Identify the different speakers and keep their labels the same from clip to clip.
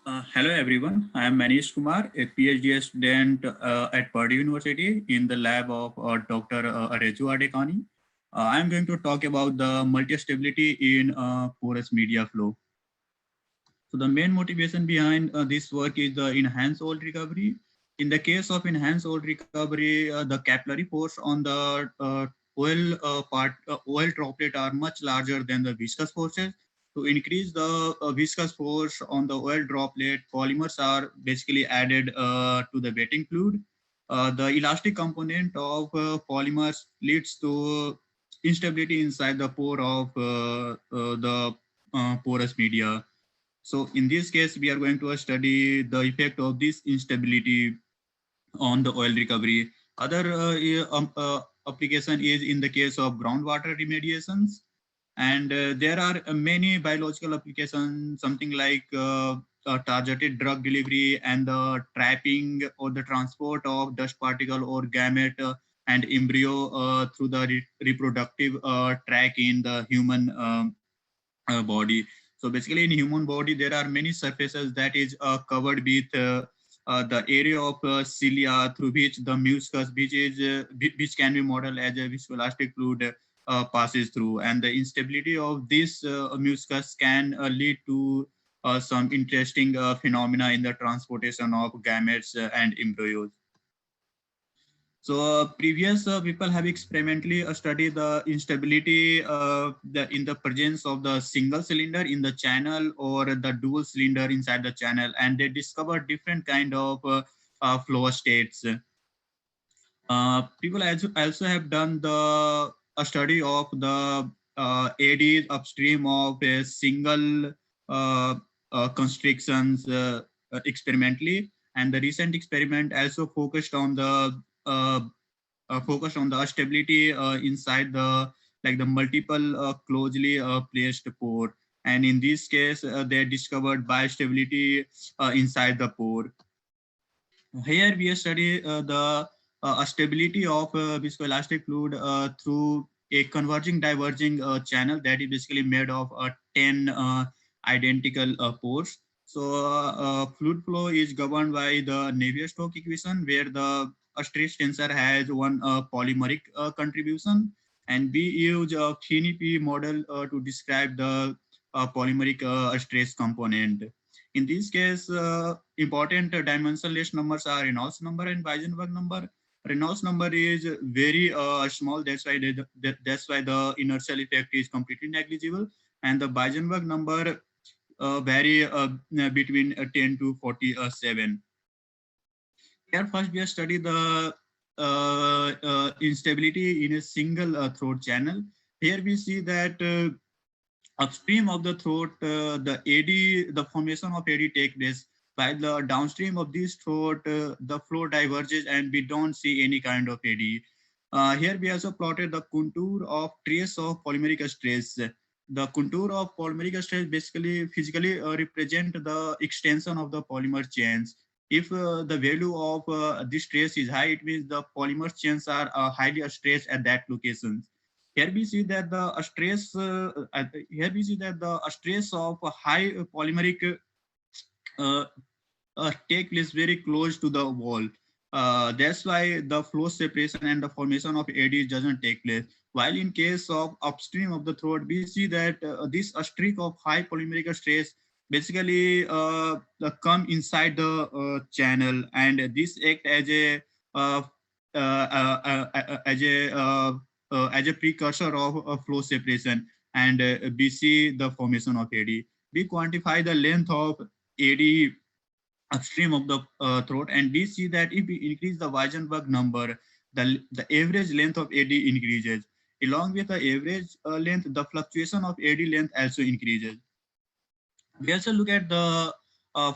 Speaker 1: Hello everyone, I am Manish Kumar, a PhD student at Purdue University in the lab of Dr. Reju Adekani. I am going to talk about the multi-stability in porous media flow. So the main motivation behind this work is the enhanced oil recovery. In the case of enhanced oil recovery, the capillary force on the oil droplet are much larger than the viscous forces. To increase the viscous force on the oil droplet, polymers are basically added to the wetting fluid. The elastic component of polymers leads to instability inside the pore of the porous media. So in this case, we are going to study the effect of this instability on the oil recovery. Other application is in the case of groundwater remediations. And there are many biological applications, something like targeted drug delivery and the trapping or the transport of dust particle or gamete and embryo through the reproductive tract in the human body. So basically in human body, there are many surfaces that is covered with the area of cilia through which the mucus, which can be modeled as a viscoelastic fluid passes through. And the instability of this mucus can lead to some interesting phenomena in the transportation of gametes and embryos. So previous people have experimentally studied the instability in the presence of the single cylinder in the channel or the dual cylinder inside the channel, and they discovered different kind of flow states. People also have done the a study of the ADs upstream of a single constrictions experimentally, and the recent experiment also uh, focused on the stability inside the like the multiple closely placed pore. And in this case, they discovered bistability inside the pore. Here we study the stability of viscoelastic fluid through a converging diverging channel that is basically made of 10 identical pores. So fluid flow is governed by the Navier-Stokes equation, where the stress tensor has one polymeric contribution, and we use a FINI-P model to describe the polymeric stress component. In this case, important dimensionless numbers are Reynolds number and Weisenberg number. Reynolds number is very small, that's why the inertial effect is completely negligible, and the Weisenberg number vary between 10 to 47. Here first we study the instability in a single throat channel. Here we see that upstream of the throat, the formation of AD take place, while the downstream of this throat, the flow diverges and we don't see any kind of AD. Here we also plotted the contour of trace of polymeric stress. The contour of polymeric stress basically physically represent the extension of the polymer chains. If the value of this trace is high, it means the polymer chains are highly stressed at that location. Here we see that the stress of a high polymeric uh, take place very close to the wall. That's why the flow separation and the formation of AD doesn't take place. While in case of upstream of the throat, we see that this streak of high polymeric stress basically come inside the channel, and this act uh, as a precursor of flow separation, and we see the formation of AD. We quantify the length of AD upstream of the throat, and we see that if we increase the Weisenberg number, the average length of AD increases. Along with the average length, the fluctuation of AD length also increases. We also look at the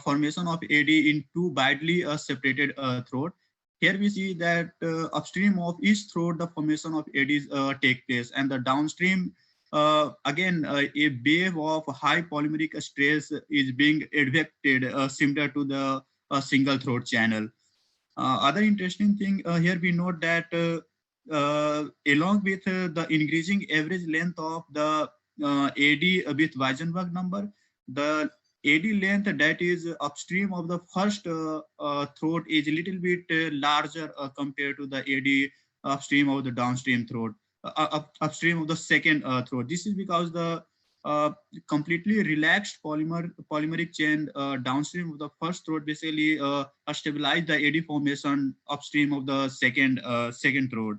Speaker 1: formation of AD in two widely separated throat. Here we see that upstream of each throat, the formation of ADs take place, and the downstream, again, a wave of high polymeric stress is being advected, similar to the single throat channel. Other interesting thing here, we note that along with the increasing average length of the AD with Weisenberg number, the AD length that is upstream of the first throat is a little bit larger compared to the AD upstream of the downstream throat, upstream of the second throat. This is because the uh, completely relaxed polymeric chain downstream of the first throat basically stabilize the AD formation upstream of the second throat.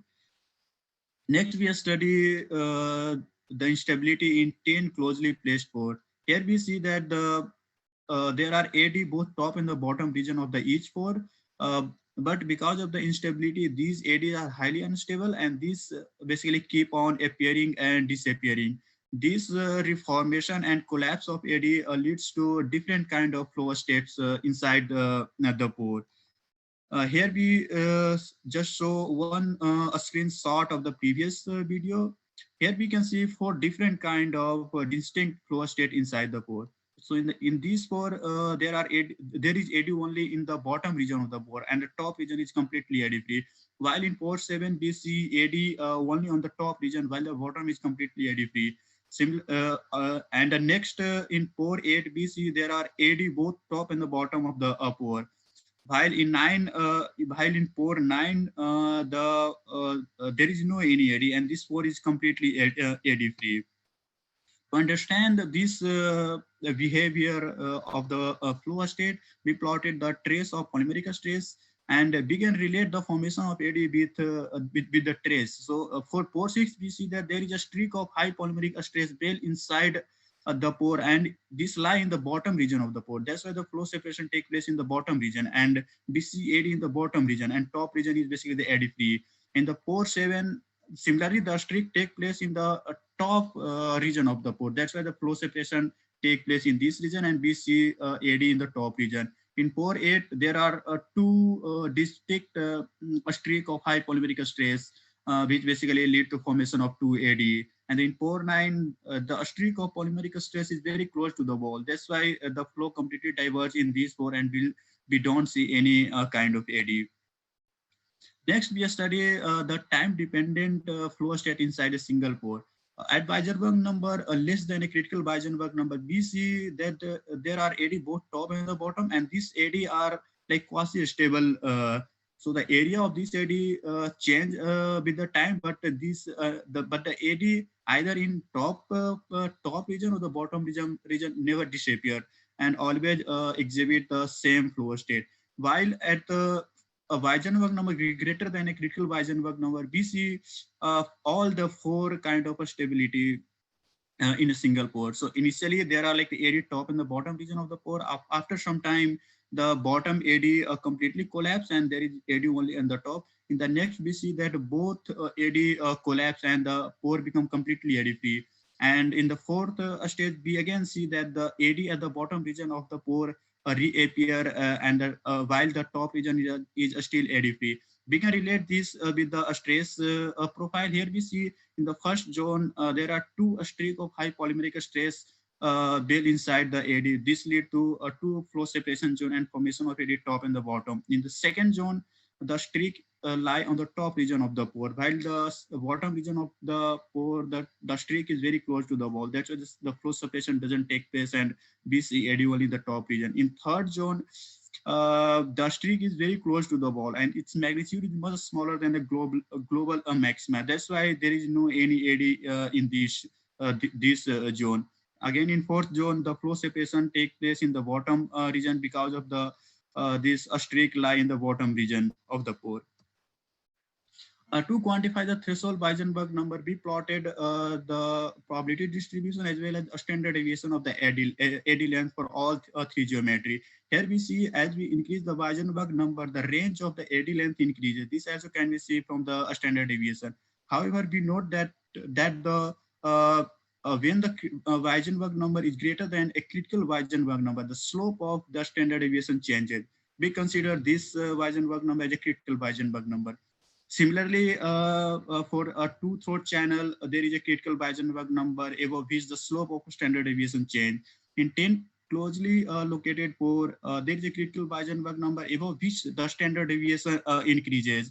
Speaker 1: Next, we study the instability in 10 closely placed pore. Here we see that there are AD both top and the bottom region of the each pore. But because of the instability, these ADs are highly unstable and these basically keep on appearing and disappearing. This reformation and collapse of AD leads to different kind of flow states inside the pore. Here we just show one a screenshot of the previous video. Here we can see four different kind of distinct flow state inside the pore. So in these four, there is AD only in the bottom region of the pore, and the top region is completely AD free. While in pore 7, we see AD only on the top region, while the bottom is completely AD free. And the next in pore 8, we see there are AD both top and the bottom of the pore, while in pore 9 there is no any AD and this pore is completely AD free. To understand this behavior of the flow state, we plotted the trace of polymeric stress and began relate the formation of AD with the trace. So for pore 6, we see that there is a streak of high polymeric stress bell inside the pore, and this lie in the bottom region of the pore. That's why the flow separation take place in the bottom region, and we see AD in the bottom region, and top region is basically the AD free. In the pore 7, similarly, the streak take place in the top region of the pore. That's why the flow separation take place in this region, and we see AD in the top region. In pore 8, there are two distinct streak of high polymeric stress, which basically lead to formation of 2 AD. And in pore 9, the streak of polymeric stress is very close to the wall. That's why the flow completely diverges in these four, and we don't see any kind of AD. Next, we study the time-dependent flow state inside a single pore. At Weisenberg number less than a critical Weisenberg number, we see that there are AD both top and the bottom, and these AD are like quasi-stable. So the area of this AD change with the time, but the AD either in top region or the bottom region never disappear and always exhibit the same flow state. While at the a Weisenberg number greater than a critical Weisenberg number, we see all the four kind of a stability in a single pore. So initially there are like the AD top and the bottom region of the pore. After some time, the bottom AD completely collapse and there is AD only on the top. In the next, we see that both AD collapse and the pore become completely AD free. And in the fourth stage, we again see that the AD at the bottom region of the pore reappear while the top region is still AD free. We can relate this with the stress profile. Here we see in the first zone, there are two streak of high polymeric stress built inside the AD. This lead to a two flow separation zone and formation of AD top and the bottom. In the second zone, the streak lie on the top region of the pore, while the bottom region of the pore, the streak is very close to the wall. That's why the flow separation doesn't take place and we see AD only in the top region. In third zone, the streak is very close to the wall and its magnitude is much smaller than the global maxima. That's why there is no any AD in this zone. Again, in fourth zone, the flow separation take place in the bottom region because of the this streak lie in the bottom region of the pore. To quantify the threshold Weisenberg number, we plotted the probability distribution as well as a standard deviation of the AD length for all three geometry. Here we see as we increase the Weisenberg number, the range of the AD length increases. This also can be seen from the standard deviation. However, we note that the when the Weisenberg number is greater than a critical Weisenberg number, the slope of the standard deviation changes. We consider this Weisenberg number as a critical Weisenberg number. Similarly, for a two-throat channel, there is a critical Weisenberg number above which the slope of standard deviation change. In 10 closely located pore, there is a critical Weisenberg number above which the standard deviation increases.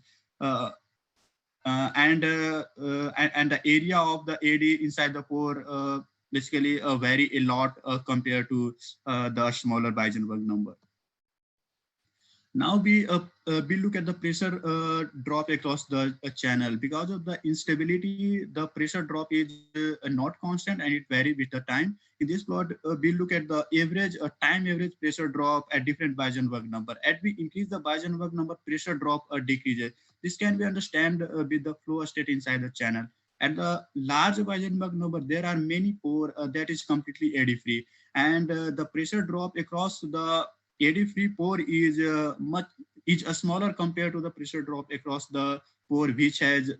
Speaker 1: And the area of the AD inside the pore basically vary a lot compared to the smaller Weisenberg number. Now we look at the pressure drop across the channel. Because of the instability, the pressure drop is not constant and it varies with the time. In this plot, we look at the average time average pressure drop at different Weisenberg number. As we increase the Weisenberg number, pressure drop decreases. This can be understand with the flow state inside the channel. At the large Weisenberg number, there are many pore that is completely eddy free, and the pressure drop across the eddy-free pore is smaller compared to the pressure drop across the pore which has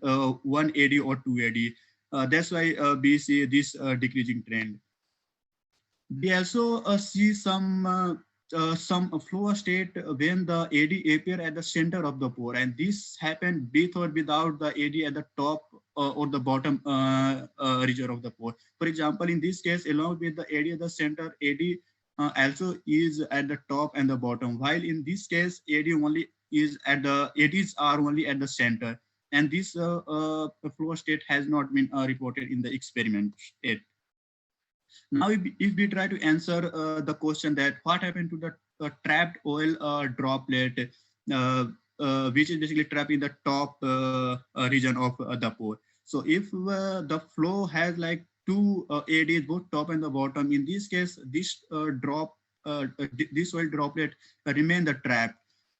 Speaker 1: one eddy or two eddy. That's why we see this decreasing trend. We also see some flow state when the AD appear at the center of the pore, and this happen with or without the AD at the top or the bottom region of the pore. For example, in this case, along with the AD at the center, AD also is at the top and the bottom, while in this case, AD only is at the ADs are only at the center, and this flow state has not been reported in the experiment state. Now, if we try to answer the question that what happened to the trapped oil droplet, which is basically trapped in the top region of the pore. So if the flow has like two ADs, both top and the bottom, in this case, this oil droplet remain the trap.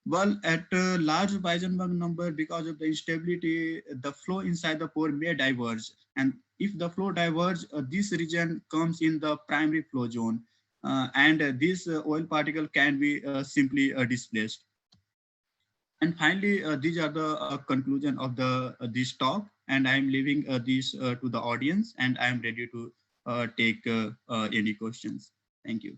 Speaker 1: Well, at a large Weisenberg number, because of the instability, the flow inside the pore may diverge. And if the flow diverges, this region comes in the primary flow zone. And this oil particle can be simply displaced. And finally, these are the conclusion of this talk. And I'm leaving this to the audience, and I'm ready to take any questions. Thank you.